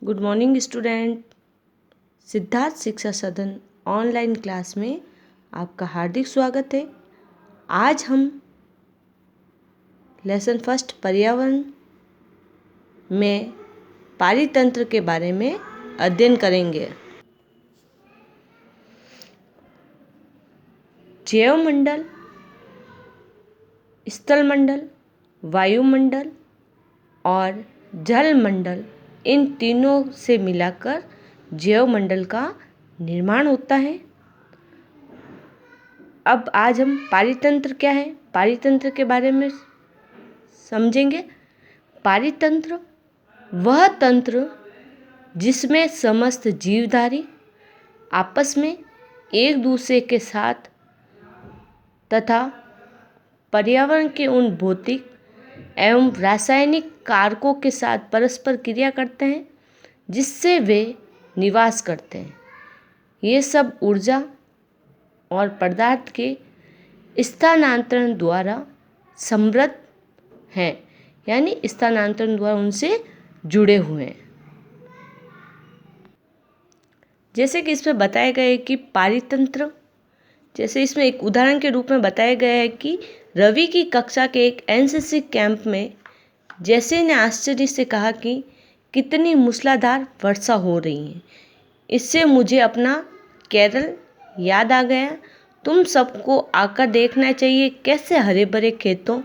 Good morning student. Siddharth शिक्षा सदन online class में आपका हार्दिक स्वागत है। आज हम लेसन फर्स्ट पर्यावरण में पारितंत्र के बारे में अध्ययन करेंगे। जैवमंडल, स्थलमंडल, वायुमंडल और जलमंडल, इन तीनों से मिलाकर जैवमंडल का निर्माण होता है। अब आज हम पारितंत्र क्या है, पारितंत्र के बारे में समझेंगे। पारितंत्र वह तंत्र जिसमें समस्त जीवधारी आपस में एक दूसरे के साथ तथा पर्यावरण के उन भौतिक एवं रासायनिक कारकों के साथ परस्पर क्रिया करते हैं जिससे वे निवास करते हैं। ये सब ऊर्जा और पदार्थ के स्थानांतरण द्वारा समृद्ध हैं, यानी स्थानांतरण द्वारा उनसे जुड़े हुए हैं। जैसे कि इसमें बताया गया है कि पारितंत्र, जैसे इसमें एक उदाहरण के रूप में बताया गया है कि रवि की कक्षा के एक एनसीसी कैंप में जैसे ने आश्चर्य से कहा कि कितनी मूसलाधार वर्षा हो रही है, इससे मुझे अपना केरल याद आ गया। तुम सबको आकर देखना चाहिए कैसे हरे भरे खेतों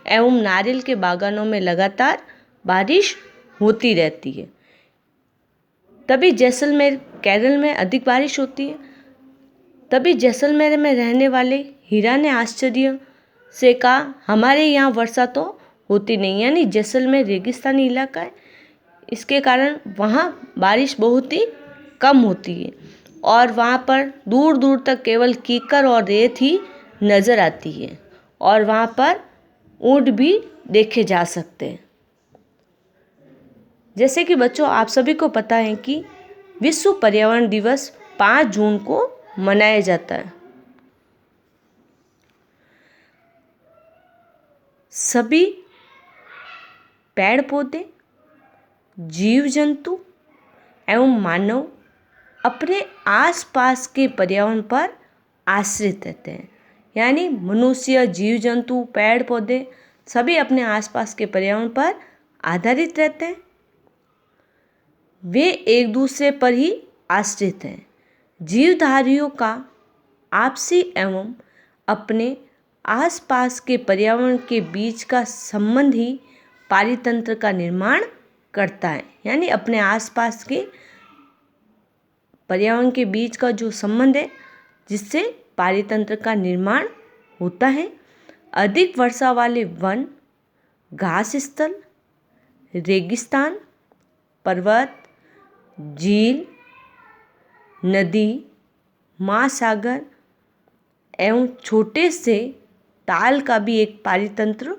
एवं नारियल के बागानों में लगातार बारिश होती रहती है। तभी जैसलमेर केरल में अधिक बारिश होती है। तभी जैसलमेर में रहने वाले हीरा ने आश्चर्य से कहा, हमारे यहाँ वर्षा तो होती नहीं, यानी जैसलमेर रेगिस्तानी इलाका है, इसके कारण वहाँ बारिश बहुत ही कम होती है और वहाँ पर दूर दूर तक केवल कीकर और रेत ही नज़र आती है और वहाँ पर ऊंट भी देखे जा सकते हैं। जैसे कि बच्चों, आप सभी को पता है कि विश्व पर्यावरण दिवस 5 जून को मनाया जाता है। सभी पेड़ पौधे, जीव जंतु एवं मानव अपने आसपास के पर्यावरण पर आश्रित रहते हैं, यानी मनुष्य, जीव जंतु, पेड़ पौधे सभी अपने आसपास के पर्यावरण पर आधारित रहते हैं। वे एक दूसरे पर ही आश्रित हैं। जीवधारियों का आपसी एवं अपने आसपास के पर्यावरण के बीच का संबंध ही पारितंत्र का निर्माण करता है, यानी अपने आसपास के पर्यावरण के बीच का जो संबंध है जिससे पारितंत्र का निर्माण होता है। अधिक वर्षा वाले वन, घास स्थल, रेगिस्तान, पर्वत, झील, नदी, महासागर एवं छोटे से ताल का भी एक पारितंत्र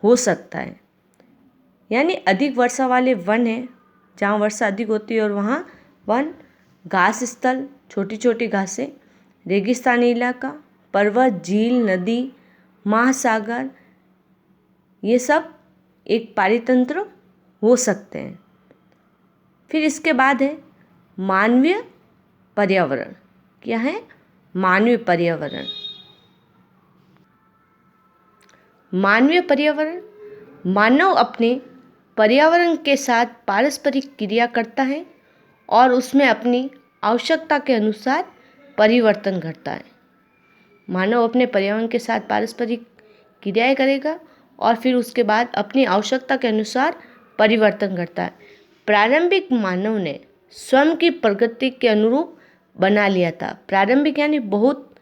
हो सकता है। यानी अधिक वर्षा वाले वन है जहाँ वर्षा अधिक होती है और वहाँ वन, घास स्थल, छोटी छोटी घासें, रेगिस्तानी इलाका, पर्वत, झील, नदी, महासागर, ये सब एक पारितंत्र हो सकते हैं। फिर इसके बाद है मानवीय पर्यावरण। क्या है? मानवीय पर्यावरण। मानवीय पर्यावरण मानव अपने पर्यावरण के साथ पारस्परिक क्रिया करता है और उसमें अपनी आवश्यकता के अनुसार परिवर्तन करता है। मानव अपने पर्यावरण के साथ पारस्परिक क्रियाएं करेगा और फिर उसके बाद अपनी आवश्यकता के अनुसार परिवर्तन करता है। प्रारंभिक मानव ने स्वयं की प्रकृति के अनुरूप बना लिया था। प्रारंभिक यानी बहुत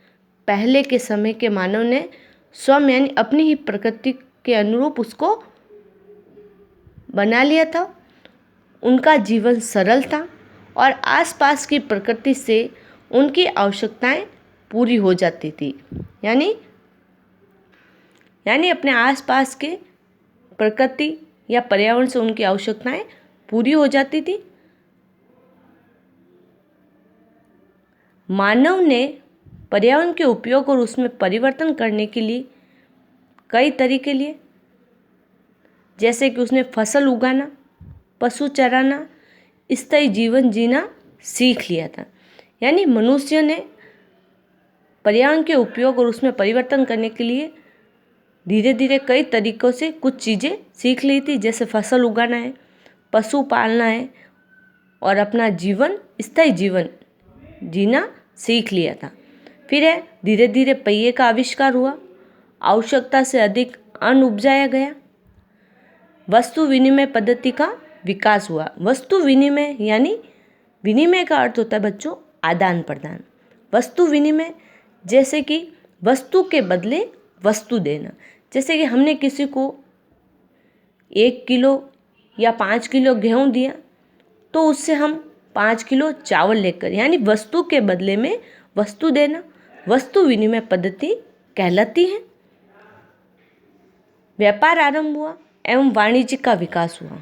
पहले के समय के मानव ने स्वयं यानी अपनी ही प्रकृति के अनुरूप उसको बना लिया था। उनका जीवन सरल था और आसपास की प्रकृति से उनकी आवश्यकताएं पूरी हो जाती थी। यानी अपने आसपास के प्रकृति या पर्यावरण से उनकी आवश्यकताएं पूरी हो जाती थी। मानव ने पर्यावरण के उपयोग और उसमें परिवर्तन करने के लिए कई तरीके लिए, जैसे कि उसने फसल उगाना, पशु चराना, स्थायी जीवन जीना सीख लिया था। यानी मनुष्य ने पर्यावरण के उपयोग और उसमें परिवर्तन करने के लिए धीरे धीरे कई तरीकों से कुछ चीज़ें सीख ली थी, जैसे फसल उगाना है, पशु पालना है और अपना जीवन स्थायी जीवन जीना सीख लिया था। फिर है धीरे धीरे पहिए का आविष्कार हुआ, आवश्यकता से अधिक अन्न उपजाया गया, वस्तु विनिमय पद्धति का विकास हुआ। वस्तु विनिमय यानी विनिमय का अर्थ होता है बच्चों आदान प्रदान। वस्तु विनिमय जैसे कि वस्तु के बदले वस्तु देना। जैसे कि हमने किसी को 1 किलो या 5 किलो गेहूँ दिया तो उससे हम 5 किलो चावल लेकर, यानी वस्तु के बदले में वस्तु देना वस्तु विनिमय पद्धति कहलाती है। व्यापार आरंभ हुआ एवं वाणिज्य का विकास हुआ।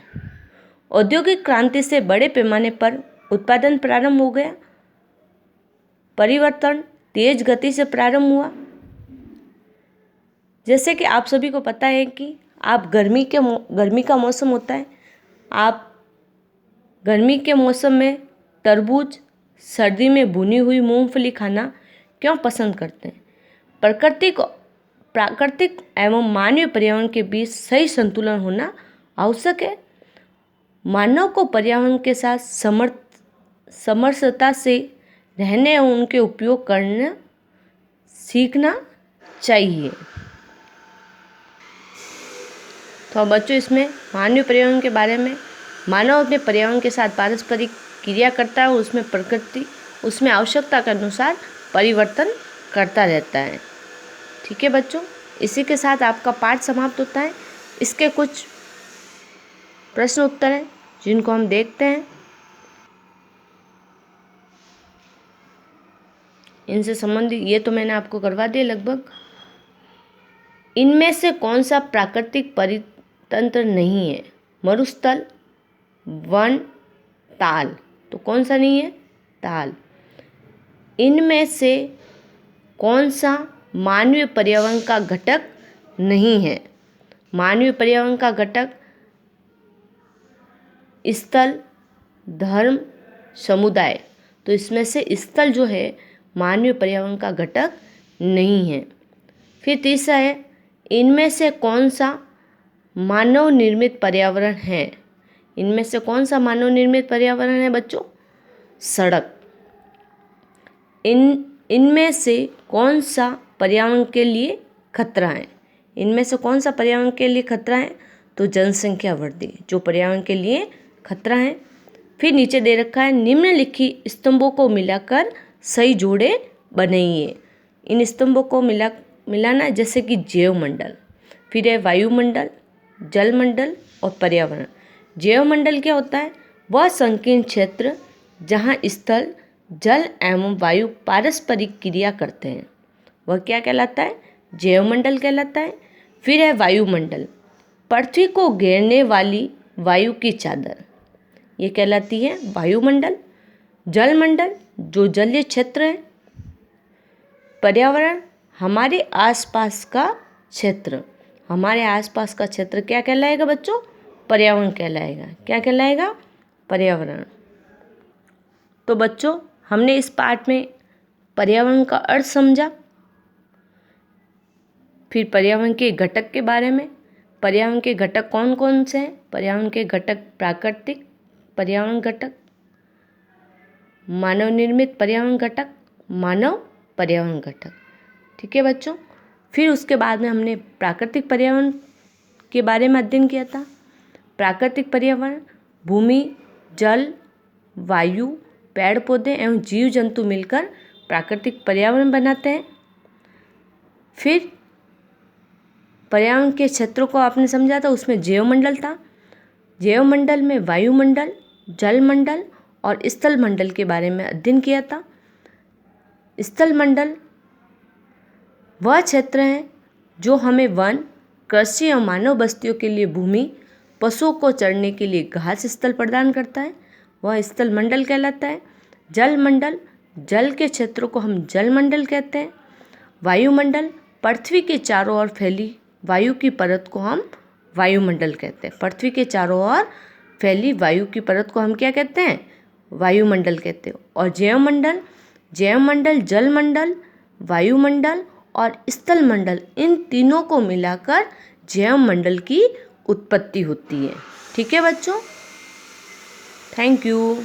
औद्योगिक क्रांति से बड़े पैमाने पर उत्पादन प्रारंभ हो गया। परिवर्तन तेज गति से प्रारंभ हुआ। जैसे कि आप सभी को पता है कि आप गर्मी का मौसम होता है, आप गर्मी के मौसम में तरबूज, सर्दी में भुनी हुई मूंगफली खाना क्यों पसंद करते हैं? प्राकृतिक एवं मानवीय पर्यावरण के बीच सही संतुलन होना आवश्यक है। मानव को पर्यावरण के साथ समरसता से रहने और उनके उपयोग करना सीखना चाहिए। तो बच्चों इसमें मानवीय पर्यावरण के बारे में, मानव अपने पर्यावरण के साथ पारस्परिक क्रिया करता है और उसमें प्रकृति उसमें आवश्यकता के अनुसार परिवर्तन करता रहता है। ठीक है बच्चों, इसी के साथ आपका पाठ समाप्त होता है। इसके कुछ प्रश्न उत्तर हैं जिनको हम देखते हैं। इनसे संबंधित ये तो मैंने आपको करवा दिया लगभग। इनमें से कौन सा प्राकृतिक परितंत्र नहीं है? मरुस्थल, वन, ताल। तो कौन सा नहीं है? ताल। इनमें से कौन सा मानवीय पर्यावरण का घटक नहीं है? मानवीय पर्यावरण का घटक स्थल, धर्म, समुदाय। तो इसमें से स्थल जो है मानवीय पर्यावरण का घटक नहीं है। फिर तीसरा है, इनमें से कौन सा मानव निर्मित पर्यावरण है? इनमें से कौन सा मानव निर्मित पर्यावरण है बच्चों? सड़क। इनमें से कौन सा पर्यावरण के लिए खतरा है? इनमें से कौन सा पर्यावरण के लिए खतरा है? तो जनसंख्या वृद्धि जो पर्यावरण के लिए खतरा है। फिर नीचे दे रखा है, निम्नलिखित स्तंभों को मिलाकर सही जोड़े बनाइए। इन स्तंभों को मिलाना जैसे कि जैवमंडल, फिर है वायुमंडल, जलमंडल और पर्यावरण। जैवमंडल क्या होता है? वह संकीर्ण क्षेत्र जहाँ स्थल, जल एवं वायु पारस्परिक क्रिया करते हैं, वह क्या कहलाता है? जैवमंडल कहलाता है। फिर है वायुमंडल, पृथ्वी को घेरने वाली वायु की चादर, ये कहलाती है वायुमंडल। जलमंडल जो जलीय क्षेत्र है। पर्यावरण हमारे आसपास का क्षेत्र, हमारे आसपास का क्षेत्र क्या कहलाएगा बच्चों? पर्यावरण कहलाएगा। क्या कहलाएगा? पर्यावरण। तो बच्चों हमने इस पाठ में पर्यावरण का अर्थ समझा, फिर पर्यावरण के घटक के बारे में। पर्यावरण के घटक कौन कौन से हैं? पर्यावरण के घटक प्राकृतिक पर्यावरण घटक, मानव निर्मित पर्यावरण घटक, मानव पर्यावरण घटक। ठीक है बच्चों, फिर उसके बाद में हमने प्राकृतिक पर्यावरण के बारे में अध्ययन किया था। प्राकृतिक पर्यावरण भूमि, जल, वायु, पेड़ पौधे एवं जीव जंतु मिलकर प्राकृतिक पर्यावरण बनाते हैं। फिर पर्यावरण के क्षेत्रों को आपने समझा था, उसमें जैवमंडल था। जैवमंडल में वायुमंडल, जलमंडल और स्थल मंडल के बारे में अध्ययन किया था। स्थल मंडल वह क्षेत्र हैं जो हमें वन, कृषि और मानव बस्तियों के लिए भूमि, पशुओं को चरने के लिए घास स्थल प्रदान करता है, वह स्थल मंडल कहलाता है। जलमंडल जल के क्षेत्रों को हम जलमंडल कहते हैं। वायुमंडल पृथ्वी के चारों ओर फैली वायु की परत को हम वायुमंडल कहते हैं। पृथ्वी के चारों ओर फैली वायु की परत को हम क्या कहते हैं? वायुमंडल कहते हैं। और जैवमंडल, जलमंडल, वायुमंडल और स्थलमंडल, इन तीनों को मिलाकर जैवमंडल की उत्पत्ति होती है। ठीक है बच्चों, थैंक यू।